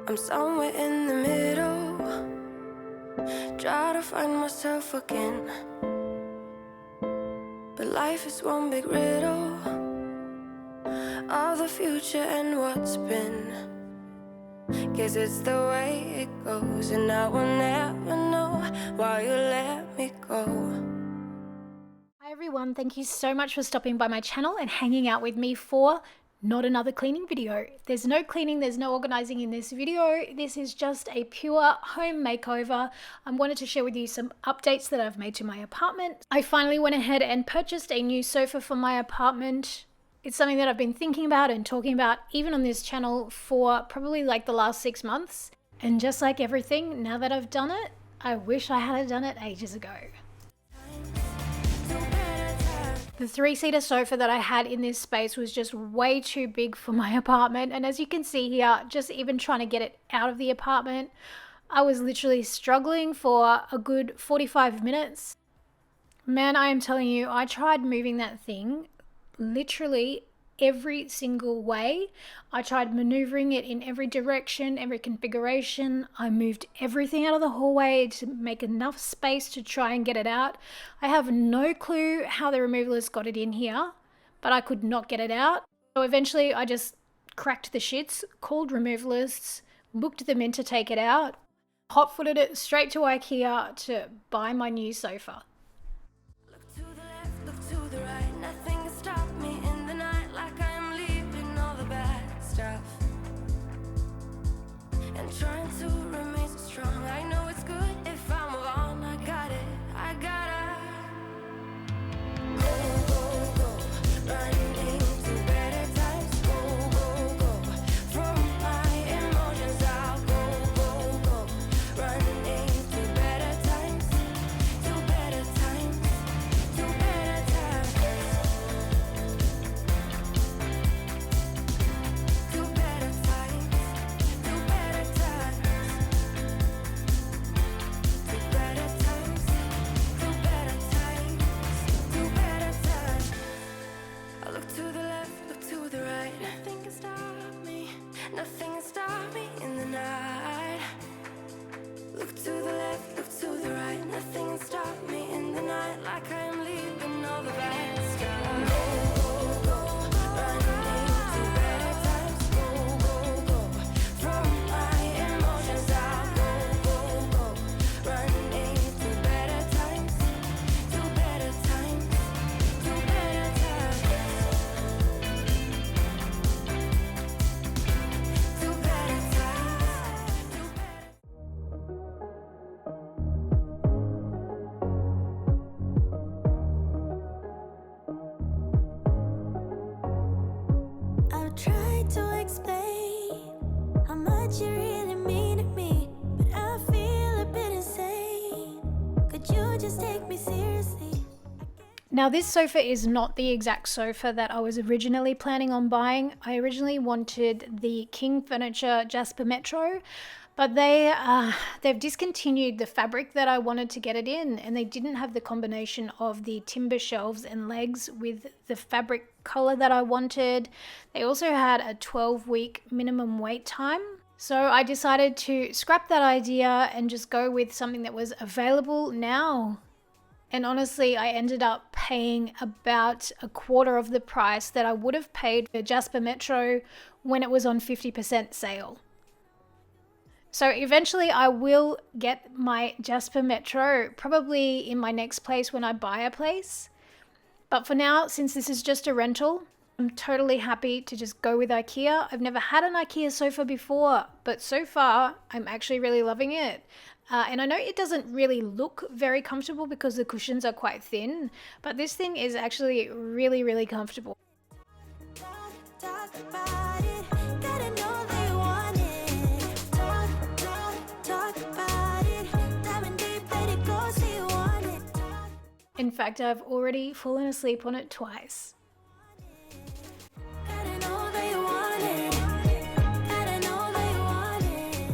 I'm somewhere in the middle, try to find myself again. But life is one big riddle of the future and what's been. Guess it's the way it goes, and I will never know why you let me go. Hi everyone, thank you so much for stopping by my channel and hanging out with me for not another cleaning video. There's no cleaning, there's no organizing in this video. This is just a pure home makeover. I wanted to share with you some updates that I've made to my apartment. I finally went ahead and purchased a new sofa for my apartment. It's something that I've been thinking about and talking about even on this channel for probably like the last 6 months. And just like everything, now that I've done it, I wish I had done it ages ago. The 3-seater sofa that I had in this space was just way too big for my apartment. And as you can see here, just even trying to get it out of the apartment, I was literally struggling for a good 45 minutes. Man, I am telling you, I tried moving that thing literally every single way. I tried maneuvering it in every direction, every configuration. I moved everything out of the hallway to make enough space to try and get it out. I have no clue how the removalists got it in here, but I could not get it out. So eventually I just cracked the shits, called removalists, booked them in to take it out, hot-footed it straight to Ikea to buy my new sofa. Look to the left, look to the right, nothing can stop me in the night, like I'm leaving all the bad stuff and trying to remain so strong. I know it's good if I move on. I got it, I gotta go, running to better times. Go, from my emotions. I'll go, running to better times, to better times, to better times, to better times, to better times, to better times, to better times, to better times. I look to the left, look to the right, nothing can stop me, nothing can stop me in the night. Look to the left, look to the right, nothing can stop me in the night, like I am leaving all the bad stuff. Go, running to better times. Go, from my emotions. I'll go, running to better times, to better times, to better times, to better times, to better. I've tried to explain how much you really mean to me, but I feel a bit insane. Could you just take me seriously? Now this sofa is not the exact sofa that I was originally planning on buying. I originally wanted the King Furniture Jasper Metro, but they've discontinued the fabric that I wanted to get it in, and they didn't have the combination of the timber shelves and legs with the fabric color that I wanted. They also had a 12-week minimum wait time. So I decided to scrap that idea and just go with something that was available now. And honestly, I ended up paying about a quarter of the price that I would have paid for Jasper Metro when it was on 50% sale. So eventually I will get my Jasper Metro, probably in my next place when I buy a place. But for now, since this is just a rental, I'm totally happy to just go with Ikea. I've never had an Ikea sofa before, but so far I'm actually really loving it. And I know it doesn't really look very comfortable because the cushions are quite thin, but this thing is actually really, really comfortable. Talk about it, gotta know they want it. Talk about it, diving deep, let it go, say you want it. In fact, I've already fallen asleep on it twice. Gotta know they want it. Gotta know they want it.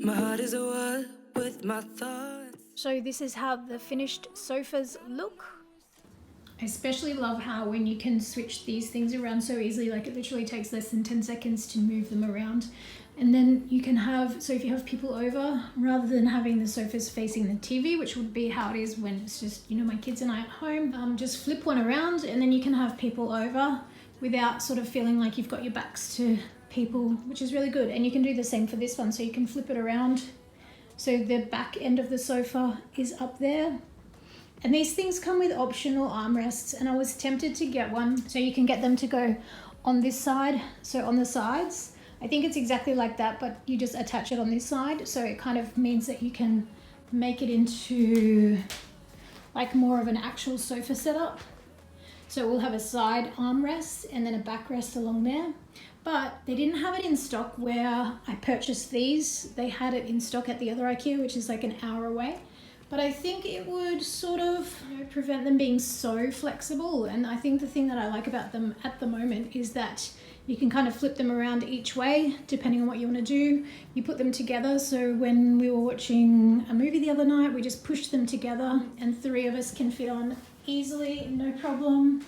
My heart is a what with my thoughts. So this is how the finished sofas look. I especially love how when you can switch these things around so easily, like it literally takes less than 10 seconds to move them around. And then you can have, so if you have people over, rather than having the sofas facing the TV, which would be how it is when it's just, you know, my kids and I at home, just flip one around and then you can have people over without sort of feeling like you've got your backs to people, which is really good. And you can do the same for this one. So you can flip it around. So the back end of the sofa is up there. And these things come with optional armrests, and I was tempted to get one. So you can get them to go on this side, so on the sides. I think it's exactly like that, but you just attach it on this side. So it kind of means that you can make it into like more of an actual sofa setup. So we'll have a side armrest and then a backrest along there. But they didn't have it in stock where I purchased these. They had it in stock at the other Ikea, which is like an hour away. But I think it would sort of, you know, prevent them being so flexible. And I think the thing that I like about them at the moment is that you can kind of flip them around each way, depending on what you want to do. You put them together. So when we were watching a movie the other night, we just pushed them together and 3 of us can fit on easily, no problem.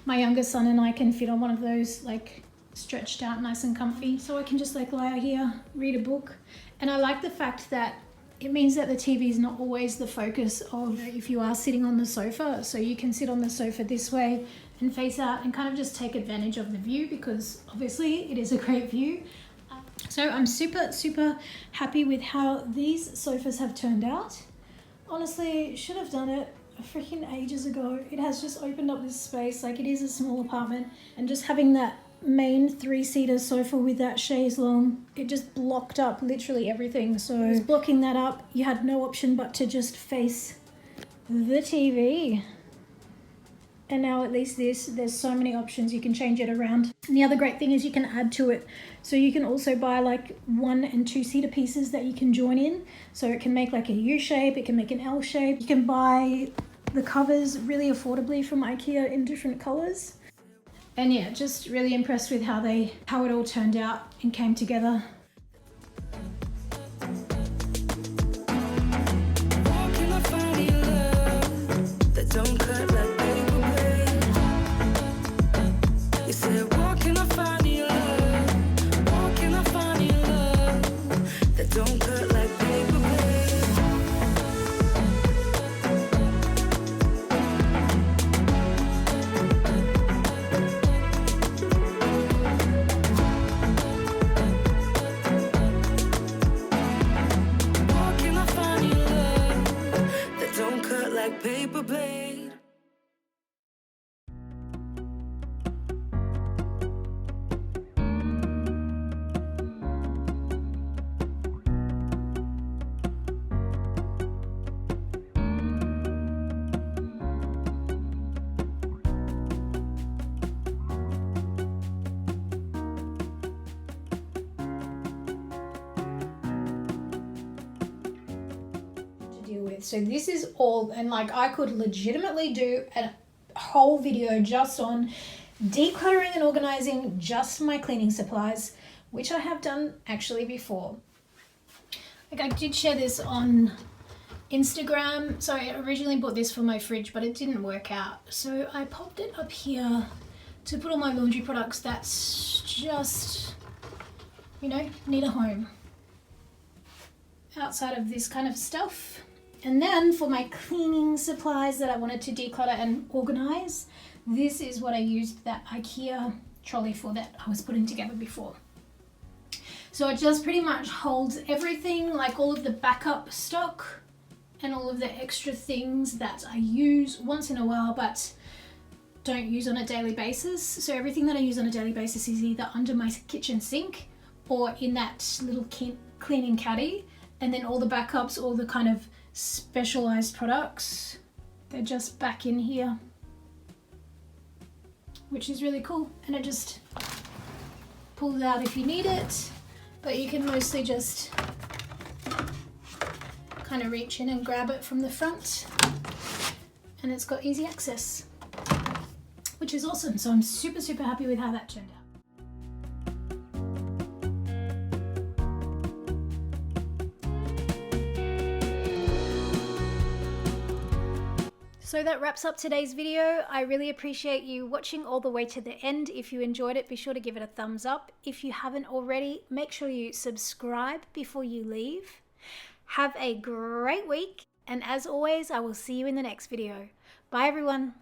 My younger son and I can fit on one of those, like stretched out nice and comfy. So I can just like lie here, read a book. And I like the fact that it means that the TV is not always the focus of if you are sitting on the sofa. So you can sit on the sofa this way and face out and kind of just take advantage of the view, because obviously it is a great view. So I'm super happy with how these sofas have turned out. Honestly, should have done it freaking ages ago. It has just opened up this space. Like, it is a small apartment, and just having that main 3-seater sofa with that chaise longue, it just blocked up literally everything. So blocking that up, you had no option but to just face the TV. And now at least there's so many options. You can change it around. And the other great thing is you can add to it. So you can also buy like 1- and 2-seater pieces that you can join in. So it can make like a U shape, it can make an L shape. You can buy the covers really affordably from Ikea in different colors. And yeah, just really impressed with how it all turned out and came together. Paper blade. So this is all, and like I could legitimately do a whole video just on decluttering and organizing just my cleaning supplies, which I have done actually before. Like, I did share this on Instagram. So I originally bought this for my fridge, but it didn't work out. So I popped it up here to put all my laundry products that's just, you know, need a home outside of this kind of stuff. And then for my cleaning supplies that I wanted to declutter and organize, this is what I used that Ikea trolley for that I was putting together before. So it just pretty much holds everything, like all of the backup stock and all of the extra things that I use once in a while but don't use on a daily basis. So everything that I use on a daily basis is either under my kitchen sink or in that little cleaning caddy. And then all the backups, all the kind of specialized products, they're just back in here, which is really cool. And it just pulls out if you need it, but you can mostly just kind of reach in and grab it from the front, and it's got easy access, which is awesome. So I'm super happy with how that turned out. So that wraps up today's video. I really appreciate you watching all the way to the end. If you enjoyed it, be sure to give it a thumbs up. If you haven't already, make sure you subscribe before you leave. Have a great week, and as always, I will see you in the next video. Bye everyone.